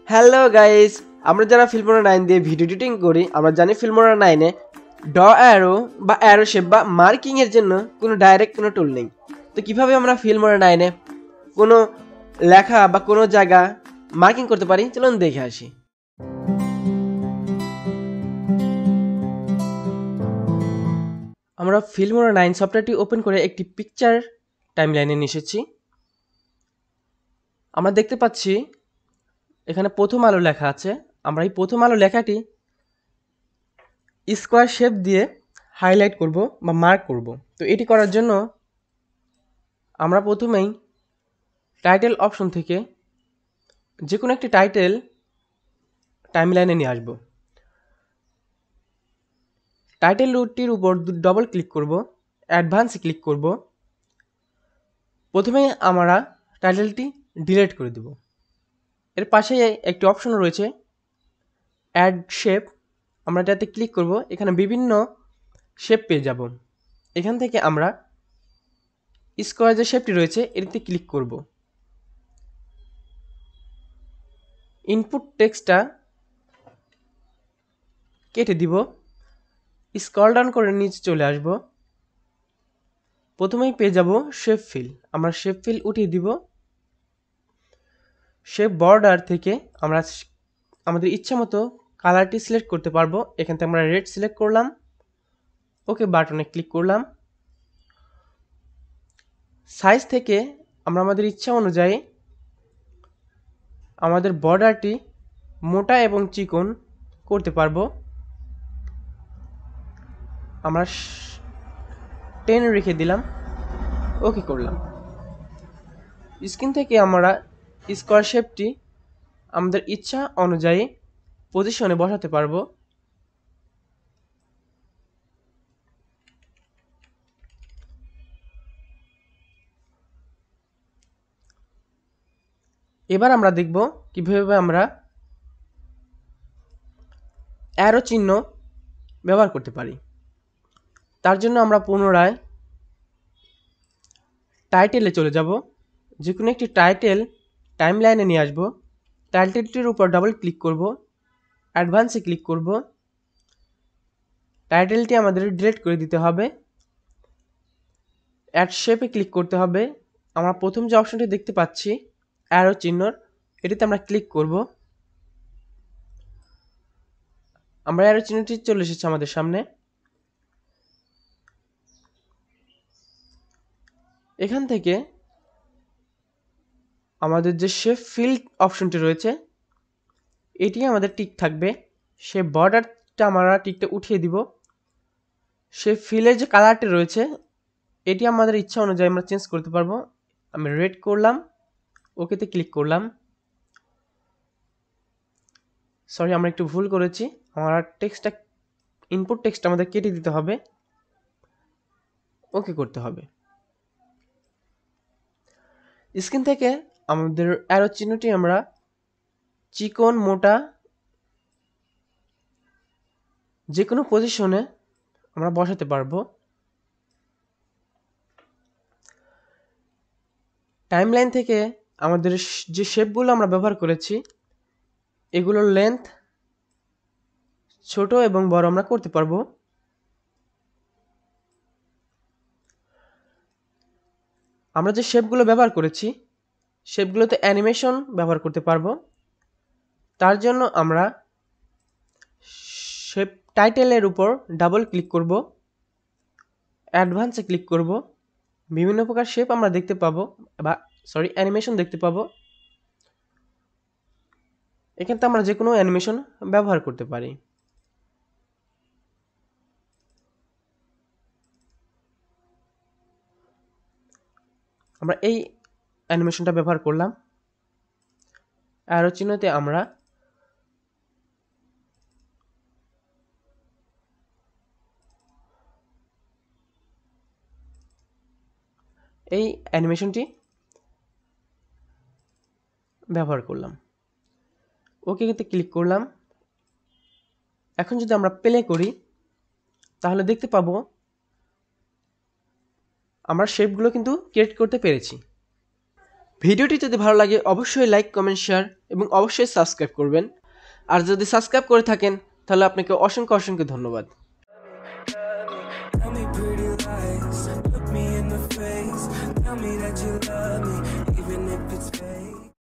Hello guys, আমরা যারা Filmora 9 দিয়ে ভিডিও এডিটিং করি আমরা জানি ফিল্মোরা 9 এ ড অ্যারো বা অ্যারো শেপ বা মার্কিং এর জন্য কোনো ডাইরেক্ট কোনো টুল নেই। তো কিভাবে আমরা ফিল্মোরা 9 এ কোনো লেখা বা কোনো জায়গা মার্কিং করতে পারি চলুন দেখে আসি। আমরা ফিল্মোরা 9 সফটওয়্যারটি ওপেন করে একটি পিকচার টাইমলাইনে নিয়ে এসেছি। আমরা দেখতে পাচ্ছি এখানে প্রথম আলো লেখা আছে। আমরা এই প্রথম আলো লেখাটি স্কোয়ার শেপ দিয়ে হাইলাইট করব বা মার্ক করব। তো এটি করার জন্য আমরা প্রথমেই টাইটেল অপশন থেকে যে কোনো একটি টাইটেল টাইমলাইনে নিয়ে আসব। টাইটেল রুটটির উপর ডবল ক্লিক করব, অ্যাডভান্সে ক্লিক করব। প্রথমেই আমরা টাইটেলটি ডিলিট করে দেব। এর পাশে একটি অপশন রয়েছে অ্যাড শেপ, আমরা যাতে ক্লিক করব এখানে বিভিন্ন শেপ পেয়ে যাব। এখান থেকে আমরা স্কোয়ার যে শেপটি রয়েছে এটিতে ক্লিক করব। ইনপুট টেক্সটটা কেটে দিব, স্ক্রল ডাউন করে নিচে চলে আসব। প্রথমেই পেয়ে যাব শেপ ফিল, আমরা শেপ ফিল উঠিয়ে দিব। শেপ বর্ডার থেকে আমরা আমাদের ইচ্ছা মতো কালারটি সিলেক্ট করতে পারবো। এখান থেকে আমরা রেড সিলেক্ট করলাম, ওকে বাটনে ক্লিক করলাম। সাইজ থেকে আমরা আমাদের ইচ্ছা অনুযায়ী আমাদের বর্ডারটি মোটা এবং চিকন করতে পারবো। আমরা 10 রেখে দিলাম, ওকে করলাম। স্ক্রিন থেকে আমরা স্কোয়ার শেপটি আমাদের ইচ্ছা অনুযায়ী পজিশনে বসাতে পারবো। এবার আমরা দেখব কিভাবে আমরা অ্যারো চিহ্ন ব্যবহার করতে পারি। তার জন্য আমরা পুনরায় টাইটেলে চলে যাব, যে কোনো একটি টাইটেল টাইমলাইনে নিয়ে আসব। টাইটেলটির উপর ডাবল ক্লিক করব, অ্যাডভান্সে ক্লিক করব। টাইটেলটি আমাদের ডিলিট করে দিতে হবে। অ্যাড শেপে ক্লিক করতে হবে। আমরা প্রথম যে অপশনটি দেখতে পাচ্ছি অ্যারো চিহ্নর, এটিতে আমরা ক্লিক করব। আমরা অ্যারো চিহ্নটি চলে এসেছে আমাদের সামনে। এখান থেকে আমাদের যে শেপ ফিল অপশনটি রয়েছে এটি আমাদের টিক থাকবে। শেপ বর্ডারটা আমরা টিকটা উঠিয়ে দিব। শেপ ফিলের যে কালারটি রয়েছে এটি আমাদের ইচ্ছা অনুযায়ী আমরা চেঞ্জ করতে পারবো। আমি রেড করলাম, ওকেতে ক্লিক করলাম। সরি, আমরা একটু ভুল করেছি। আমার টেক্সটটা ইনপুট টেক্সট আমাদের কেটে দিতে হবে, ওকে করতে হবে। স্ক্রিন থেকে আমাদের অ্যারো চিহ্নটি আমরা চিকন মোটা যে কোনো পজিশনে আমরা বসাতে পারবো। টাইমলাইন থেকে আমাদের যে শেপগুলো আমরা ব্যবহার করেছি এগুলোর লেন্থ ছোট এবং বড় আমরা করতে পারবো। আমরা যে শেপগুলো ব্যবহার করেছি শেপগুলোতে অ্যানিমেশন ব্যবহার করতে পারবো। তার জন্য আমরা শেপ টাইটেলের উপর ডাবল ক্লিক করব, অ্যাডভান্সে ক্লিক করব। বিভিন্ন প্রকার শেপ আমরা দেখতে পাবো বা অ্যানিমেশন দেখতে পাবো। এখান থেকে আমরা যে কোনো অ্যানিমেশন ব্যবহার করতে পারি। আমরা এই অ্যানিমেশনটা ব্যবহার করলাম। অ্যারো চিহ্নতে আমরা এই অ্যানিমেশনটি ব্যবহার করলাম, ওকেতে ক্লিক করলাম। এখন যদি আমরা প্লে করি তাহলে দেখতে পাবো আমরা শেপগুলো কিন্তু ক্রিয়েট করতে পেরেছি। ভিডিওটি যদি ভালো লাগে অবশ্যই লাইক, কমেন্ট, শেয়ার এবং অবশ্যই সাবস্ক্রাইব করবেন। আর যদি সাবস্ক্রাইব করে থাকেন তাহলে আপনাকে অসংখ্য অসংখ্য ধন্যবাদ। Tell me pretty lies, look me in the face, tell me that you love me.